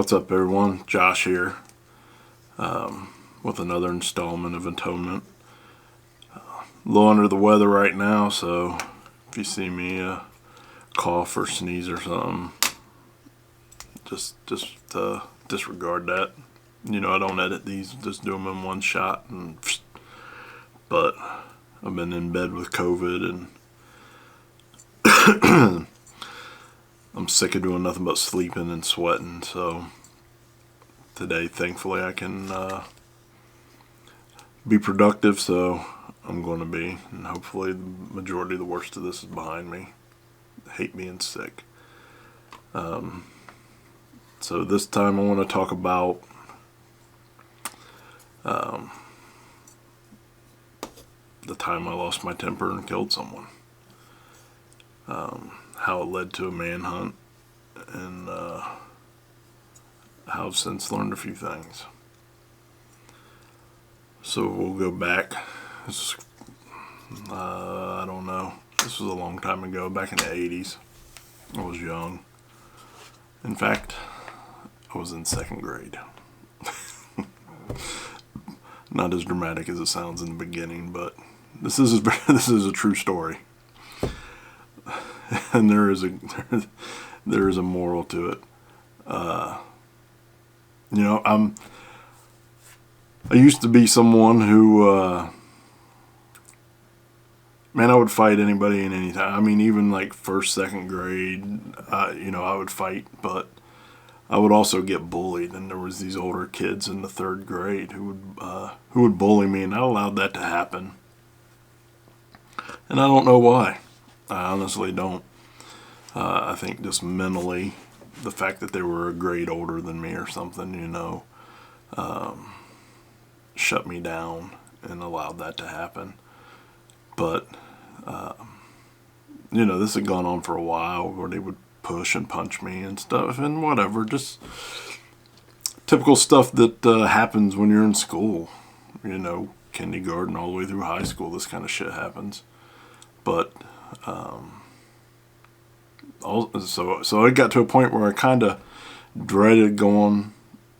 What's up, everyone? Josh here with another installment of Atonement. A little under the weather right now, so if you see me cough or sneeze or something, just disregard that. You know, I don't edit these, just do them in one shot. But I've been in bed with COVID and I'm sick of doing nothing but sleeping and sweating, so today, thankfully, I can be productive, so I'm going to be, and hopefully the majority of the worst of this is behind me. I hate being sick. So this time I want to talk about the time I lost my temper and killed someone. How it led to a manhunt, and how I've since learned a few things. So we'll go back. I don't know. This was a long time ago, back in the 80s. I was young. In fact, I was in second grade. Not as dramatic as it sounds in the beginning, but this is a true story. And there is a moral to it. You know, I used to be someone who, I would fight anybody and anytime. I mean, even like first, second grade, I would fight, but I would also get bullied. And there was these older kids in the third grade who would bully me, and I allowed that to happen. And I don't know why. I honestly don't. I think just mentally, the fact that they were a grade older than me or something, shut me down and allowed that to happen. But, this had gone on for a while where they would push and punch me and stuff and whatever. Just typical stuff that happens when you're in school. Kindergarten all the way through high school, this kind of shit happens. But, so it got to a point where I kind of dreaded going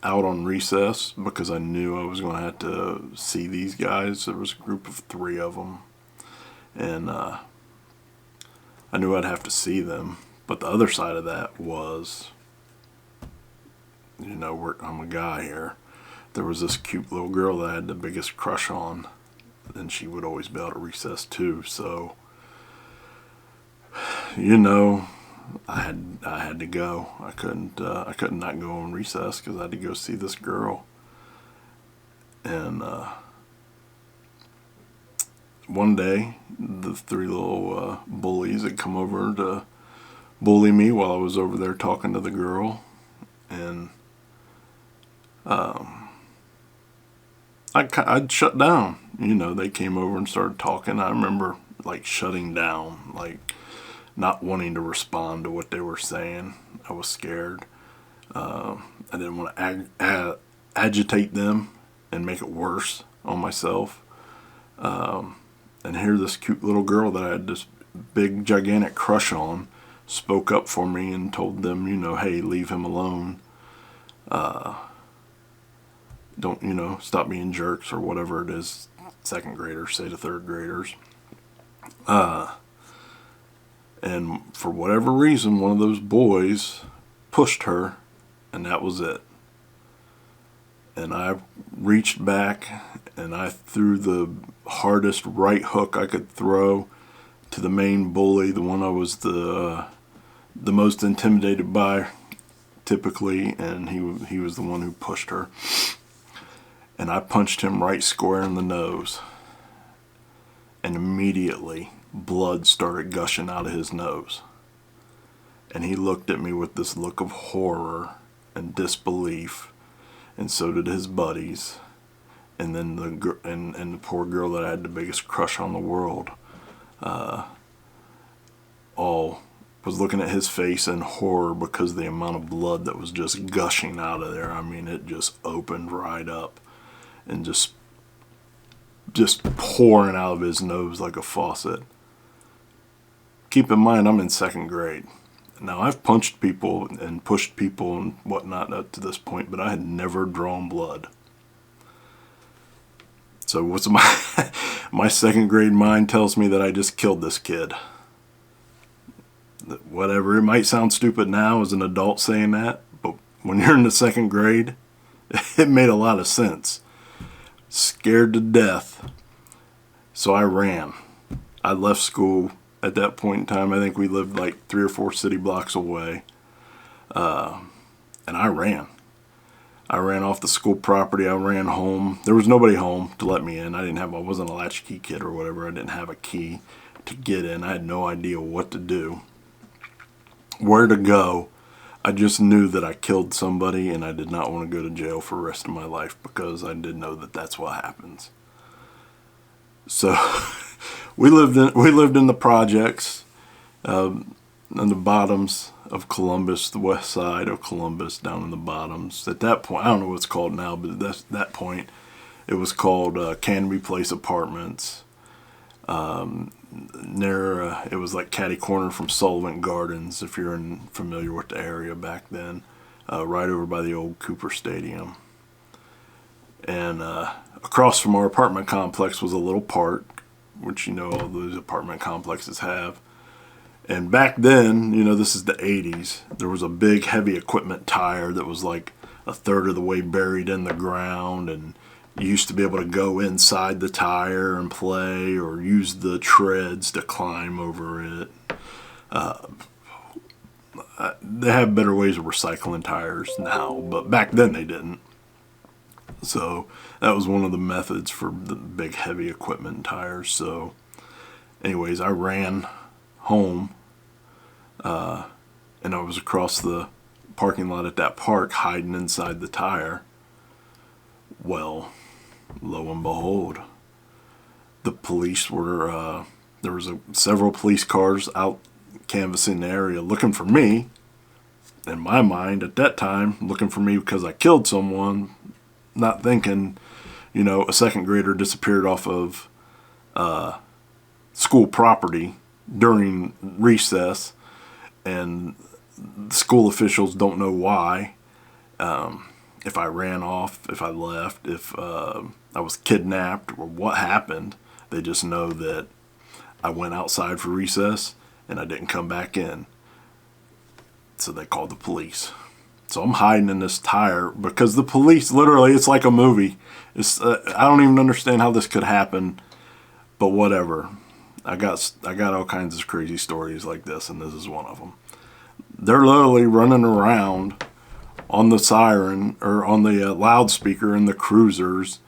out on recess because I knew I was going to have to see these guys. There was a group of 3 of them, and I knew I'd have to see them. But the other side of that was, I'm a guy here. There was this cute little girl that I had the biggest crush on, and she would always be out at recess too. So, I had to go. I couldn't not go on recess because I had to go see this girl. And one day, the 3 little bullies had come over to bully me while I was over there talking to the girl, and I'd shut down. They came over and started talking. I remember shutting down, not wanting to respond to what they were saying. I was scared. I didn't want to agitate them and make it worse on myself. And here this cute little girl that I had this big, gigantic crush on spoke up for me and told them, hey, leave him alone. Don't, stop being jerks or whatever it is second graders say to third graders. And for whatever reason, one of those boys pushed her, and that was it. And I reached back, and I threw the hardest right hook I could throw to the main bully, the one I was the most intimidated by, typically, and he was the one who pushed her. And I punched him right square in the nose, and immediately blood started gushing out of his nose. And he looked at me with this look of horror and disbelief, and so did his buddies. And then the poor girl that I had the biggest crush on the world all was looking at his face in horror because of the amount of blood that was just gushing out of there. I mean, it just opened right up and just pouring out of his nose like a faucet. Keep in mind, I'm in second grade. Now, I've punched people and pushed people and whatnot up to this point, but I had never drawn blood. So what's my second grade mind tells me that I just killed this kid. Whatever, it might sound stupid now as an adult saying that, but when you're in the second grade, it made a lot of sense. Scared to death. So I ran. I left school at that point in time. I think we lived like 3 or 4 city blocks away. And I ran. I ran off the school property. I ran home. There was nobody home to let me in. I wasn't a latchkey kid or whatever. I didn't have a key to get in. I had no idea what to do, where to go. I just knew that I killed somebody, and I did not want to go to jail for the rest of my life because I did know that that's what happens. So we lived in the projects, in the bottoms of Columbus, the west side of Columbus, down in the bottoms. At that point, I don't know what it's called now, but at that point, it was called Canby Place Apartments. It was like catty corner from Sullivan Gardens, if you're familiar with the area back then, right over by the old Cooper Stadium. And across from our apartment complex was a little park, which all those apartment complexes have. And back then, this is the 80s, there was a big heavy equipment tire that was like a third of the way buried in the ground, and you used to be able to go inside the tire and play or use the treads to climb over it. They have better ways of recycling tires now, but back then they didn't. So that was one of the methods for the big heavy equipment tires. So anyways, I ran home, and I was across the parking lot at that park hiding inside the tire. Well, lo and behold, the police were, there was several police cars out canvassing the area looking for me. In my mind at that time, looking for me because I killed someone, not thinking, a second grader disappeared off of school property during recess, and the school officials don't know why. If I ran off, if I left, if I was kidnapped, or what happened. They just know that I went outside for recess and I didn't come back in. So they called the police. So I'm hiding in this tire because the police, literally, it's like a movie. I don't even understand how this could happen, but whatever. I got all kinds of crazy stories like this, and this is one of them. They're literally running around on the siren, or on the loudspeaker in the cruisers.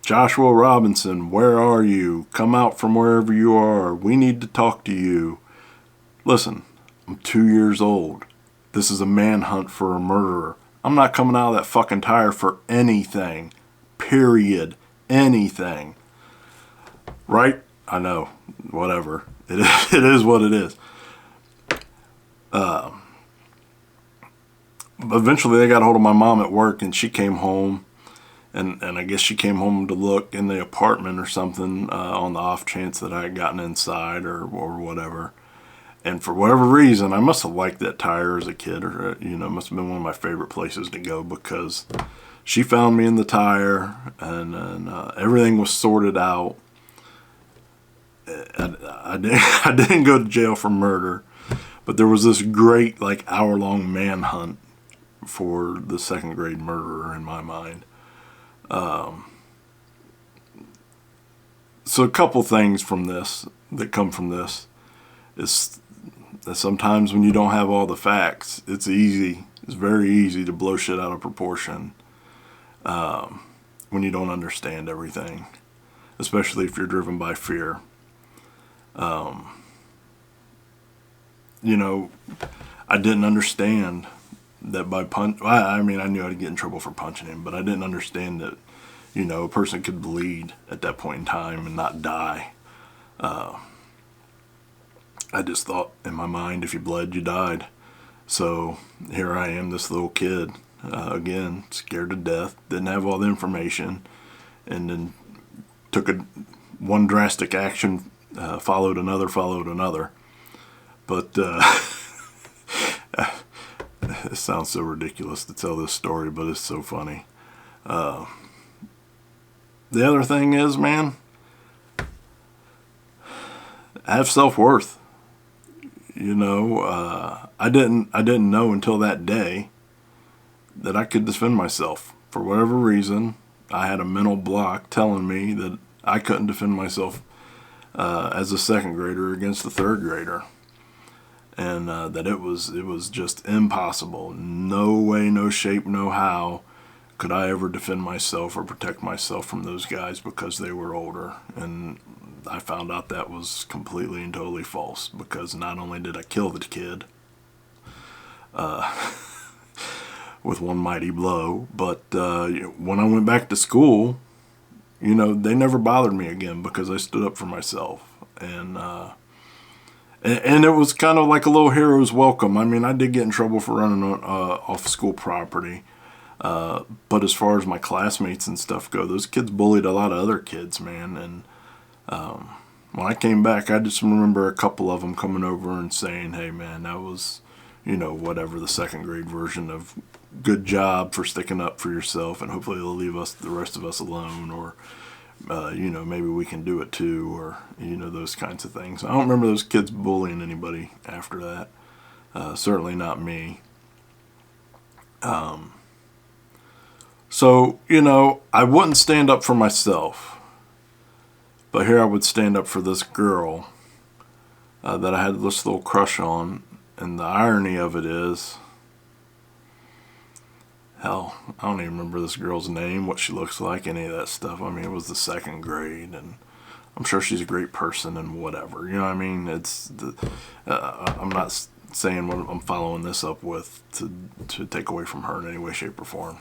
Joshua Robinson, where are you? Come out from wherever you are. We need to talk to you. Listen, I'm 2 years old. This is a manhunt for a murderer. I'm not coming out of that fucking tire for anything. Period. Anything. Right? I know. Whatever. It is what it is. Eventually they got a hold of my mom at work, and she came home, and I guess she came home to look in the apartment or something, on the off chance that I had gotten inside or whatever. And for whatever reason, I must have liked that tire as a kid, or it must have been one of my favorite places to go, because she found me in the tire, and everything was sorted out. I didn't go to jail for murder, but there was this great hour-long manhunt for the second grade murderer in my mind. So a couple things that come from this is that sometimes when you don't have all the facts, it's very easy to blow shit out of proportion when you don't understand everything, especially if you're driven by fear. I didn't understand that I knew I'd get in trouble for punching him, but I didn't understand that, a person could bleed at that point in time and not die. I just thought in my mind, if you bled, you died. So here I am, this little kid, again, scared to death, didn't have all the information, and then took one drastic action, followed another. But it sounds so ridiculous to tell this story, but it's so funny. The other thing is, man, have self-worth. You know, I didn't know until that day that I could defend myself. For whatever reason, I had a mental block telling me that I couldn't defend myself as a second grader against a third grader, and that it was just impossible. No way, no shape, no how could I ever defend myself or protect myself from those guys because they were older. And I found out that was completely and totally false, because not only did I kill the kid with one mighty blow, but when I went back to school, you know, they never bothered me again because I stood up for myself. And it was kind of like a little hero's welcome. I mean, I did get in trouble for running off school property. But as far as my classmates and stuff go, those kids bullied a lot of other kids, man. And when I came back, I just remember a couple of them coming over and saying, hey, man, that was, you know, whatever, the second grade version of good job for sticking up for yourself, and hopefully they'll leave us, the rest of us, alone, or you know, maybe we can do it too, or, you know, those kinds of things. I don't remember those kids bullying anybody after that. Certainly not me. So, you know, I wouldn't stand up for myself, but here I would stand up for this girl that I had this little crush on. And the irony of it is, hell, I don't even remember this girl's name, what she looks like, any of that stuff. I mean, it was the second grade, and I'm sure she's a great person and whatever. You know what I mean? It's I'm not saying what I'm following this up with to take away from her in any way, shape, or form.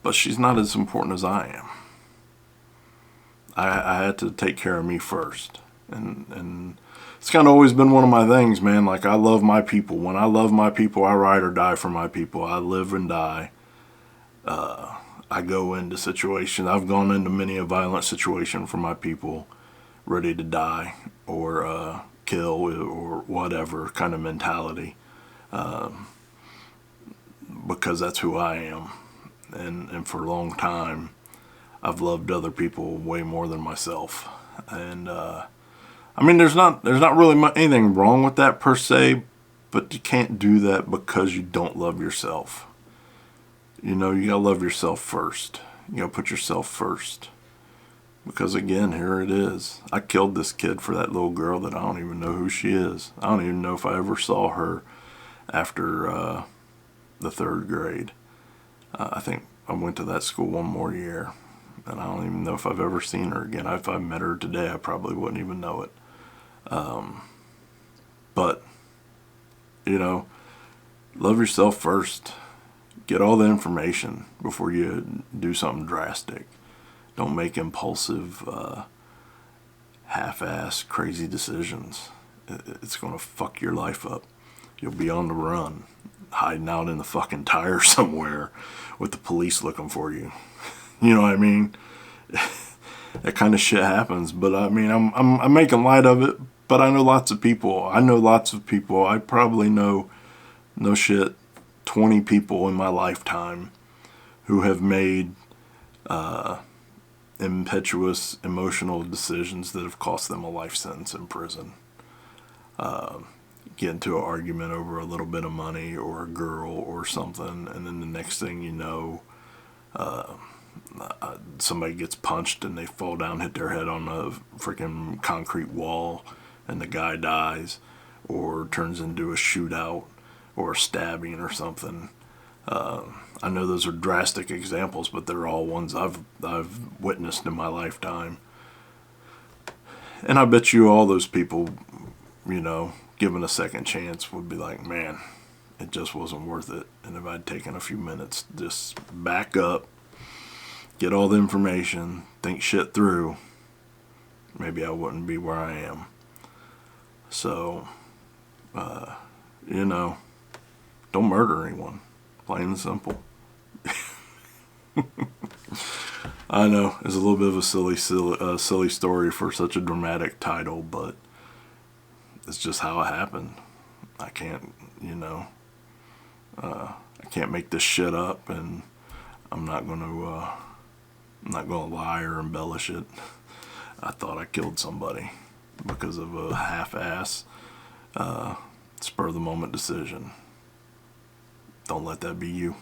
But she's not as important as I am. I had to take care of me first. And it's kind of always been one of my things, man. Like, I love my people. When I love my people, I ride or die for my people. I live and die. I go into situations. I've gone into many a violent situation for my people, ready to die or kill or whatever kind of mentality, because that's who I am. And for a long time, I've loved other people way more than myself. And I mean, there's not really anything wrong with that per se, but you can't do that because you don't love yourself. You know, you gotta love yourself first. You gotta put yourself first. Because again, here it is. I killed this kid for that little girl that I don't even know who she is. I don't even know if I ever saw her after the third grade. I think I went to that school one more year, and I don't even know if I've ever seen her again. If I met her today, I probably wouldn't even know it. But, you know, love yourself first. Get all the information before you do something drastic. Don't make impulsive, half-ass, crazy decisions. It's going to fuck your life up. You'll be on the run, hiding out in the fucking tire somewhere with the police looking for you. You know what I mean? That kind of shit happens. But I mean, I'm making light of it. But I know lots of people. I probably know, no shit, 20 people in my lifetime who have made impetuous, emotional decisions that have cost them a life sentence in prison. Get into an argument over a little bit of money or a girl or something, and then the next thing you know, somebody gets punched and they fall down, hit their head on a freaking concrete wall, and the guy dies, or turns into a shootout or a stabbing or something. I know those are drastic examples, but they're all ones I've witnessed in my lifetime. And I bet you all those people, you know, given a second chance, would be like, man, it just wasn't worth it. And if I'd taken a few minutes, just back up, get all the information, think shit through, maybe I wouldn't be where I am. So, you know, don't murder anyone. Plain and simple. I know, it's a little bit of a silly story for such a dramatic title, but it's just how it happened. I can't, I can't make this shit up, and I'm not gonna lie or embellish it. I thought I killed somebody because of a half-ass, spur-of-the-moment decision. Don't let that be you.